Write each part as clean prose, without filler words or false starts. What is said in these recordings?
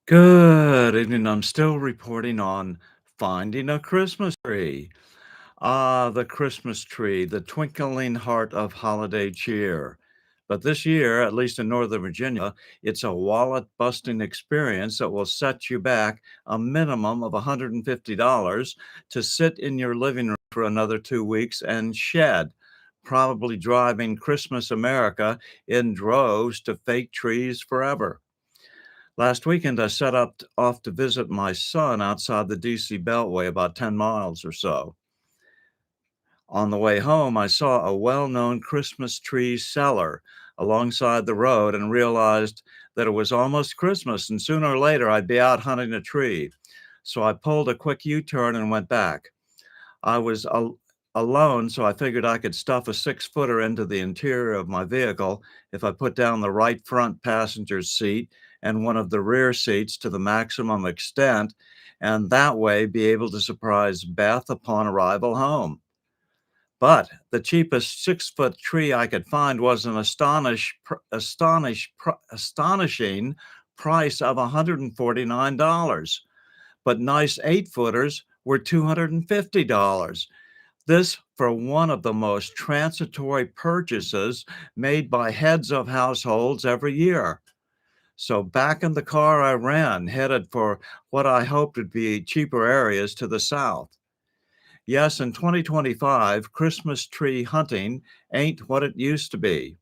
Good evening. I'm still reporting on finding a Christmas tree. Ah, the Christmas tree, the twinkling heart of holiday cheer. But this year, at least in Northern Virginia, it's a wallet busting experience that will set you back a minimum of $150 to sit in your living room for another 2 weeks and shed, probably driving Christmas America in droves to fake trees forever. Last weekend, I set up off to visit my son outside the DC Beltway, about 10 miles or so. On the way home, I saw a well-known Christmas tree seller alongside the road and realized that it was almost Christmas and sooner or later I'd be out hunting a tree. So I pulled a quick U-turn and went back. I was alone, so I figured I could stuff a 6-footer into the interior of my vehicle if I put down the right front passenger's seat and one of the rear seats to the maximum extent, and that way be able to surprise Beth upon arrival home. But the cheapest 6-foot tree I could find was an astonishing price of $149, but nice 8-footers were $250. This for one of the most transitory purchases made by heads of households every year. So back in the car I ran, headed for what I hoped would be cheaper areas to the south. Yes, in 2025, Christmas tree hunting ain't what it used to be.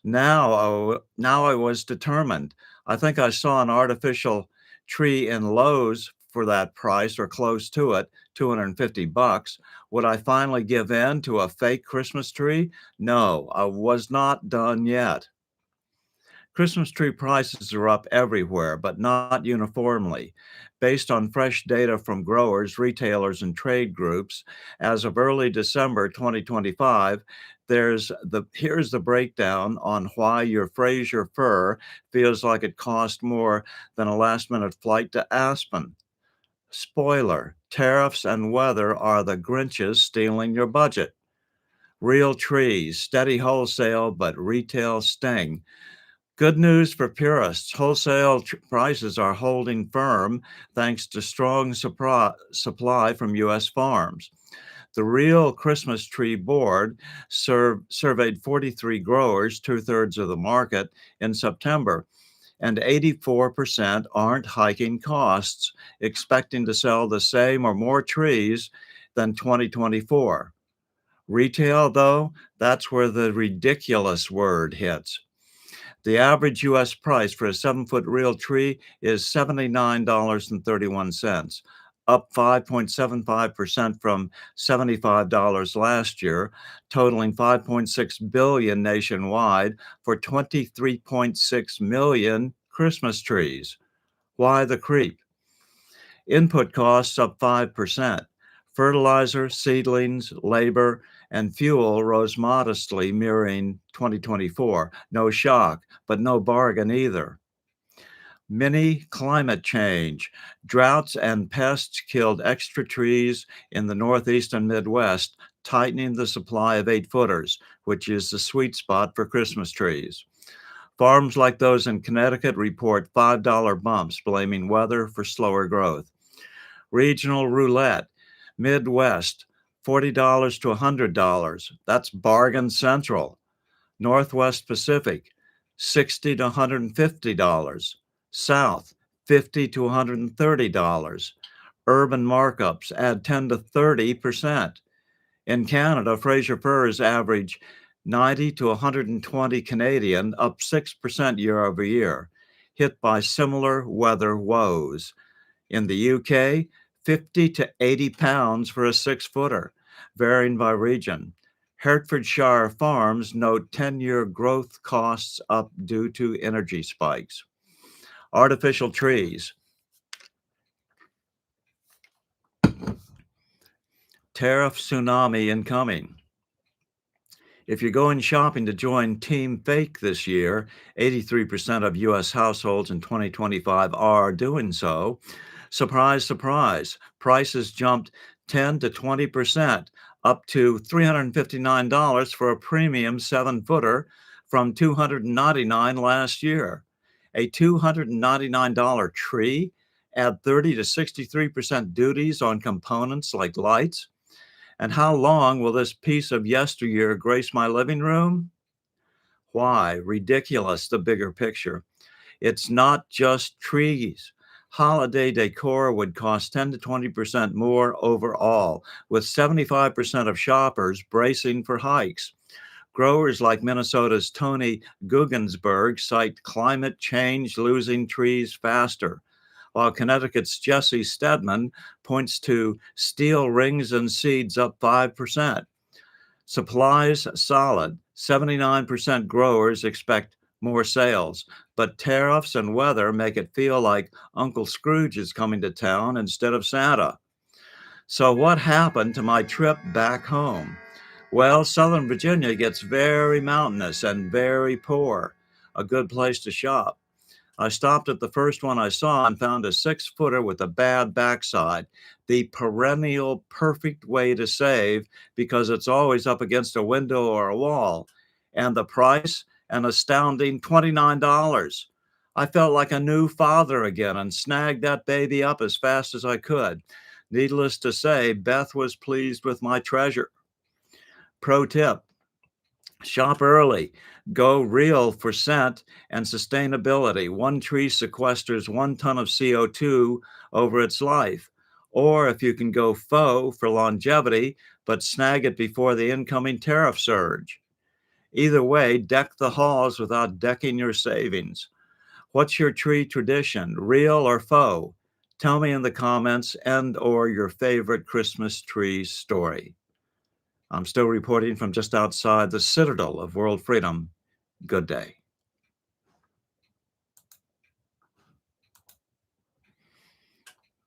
Now I was determined. I think I saw an artificial tree in Lowe's for that price or close to it, 250 bucks. Would I finally give in to a fake Christmas tree? No, I was not done yet. Christmas tree prices are up everywhere, but not uniformly. Based on fresh data from growers, retailers, and trade groups, as of early December 2025, here's the breakdown on why your Fraser fir feels like it cost more than a last-minute flight to Aspen. Spoiler, tariffs and weather are the Grinches stealing your budget. Real trees, steady wholesale, but retail sting. Good news for purists. Wholesale prices are holding firm thanks to strong supply from U.S. farms. The Real Christmas Tree Board surveyed 43 growers, two-thirds of the market, in September, and 84% aren't hiking costs, expecting to sell the same or more trees than 2024. Retail, though, that's where the ridiculous word hits. The average US price for a 7-foot real tree is $79.31, up 5.75% from $75 last year, totaling 5.6 billion nationwide for 23.6 million Christmas trees. Why the creep? Input costs up 5%. Fertilizer, seedlings, labor, and fuel rose modestly, mirroring 2024. No shock, but no bargain either. Mini climate change. Droughts and pests killed extra trees in the Northeast and Midwest, tightening the supply of 8-footers, which is the sweet spot for Christmas trees. Farms like those in Connecticut report $5 bumps, blaming weather for slower growth. Regional roulette, Midwest, $40 to $100. That's bargain central. Northwest Pacific, $60 to $150. South, $50 to $130. Urban markups add 10 to 30%. In Canada, Fraser firs average 90 to 120 Canadian, up 6% year over year, hit by similar weather woes. In the UK, 50 to 80 pounds for a 6-footer, varying by region. Hertfordshire farms note 10-year growth costs up due to energy spikes. Artificial trees. Tariff tsunami incoming. If you're going shopping to join Team Fake this year, 83% of US households in 2025 are doing so. Surprise, surprise, prices jumped 10 to 20%, up to $359 for a premium 7-footer from $299 last year. A $299 tree add 30 to 63% duties on components like lights? And how long will this piece of yesteryear grace my living room? Why? Ridiculous, the bigger picture. It's not just trees. Holiday decor would cost 10 to 20% more overall, with 75% of shoppers bracing for hikes. Growers like Minnesota's Tony Gugensberg cite climate change losing trees faster, while Connecticut's Jesse Stedman points to steel rings and seeds up 5%. Supplies solid. 79% growers expect more sales, but tariffs and weather make it feel like Uncle Scrooge is coming to town instead of Santa. So, what happened to my trip back home? Well, Southern Virginia gets very mountainous and very poor. A good place to shop. I stopped at the first one I saw and found a 6-footer with a bad backside, the perennial perfect way to save because it's always up against a window or a wall. And the price, an astounding $29. I felt like a new father again and snagged that baby up as fast as I could. Needless to say, Beth was pleased with my treasure. Pro tip: shop early. Go real for scent and sustainability. One tree sequesters 1 ton of CO2 over its life. Or if you can go faux for longevity, but snag it before the incoming tariff surge. Either way, deck the halls without decking your savings. What's your tree tradition, real or faux? Tell me in the comments and or your favorite Christmas tree story. I'm still reporting from just outside the citadel of world freedom. Good day.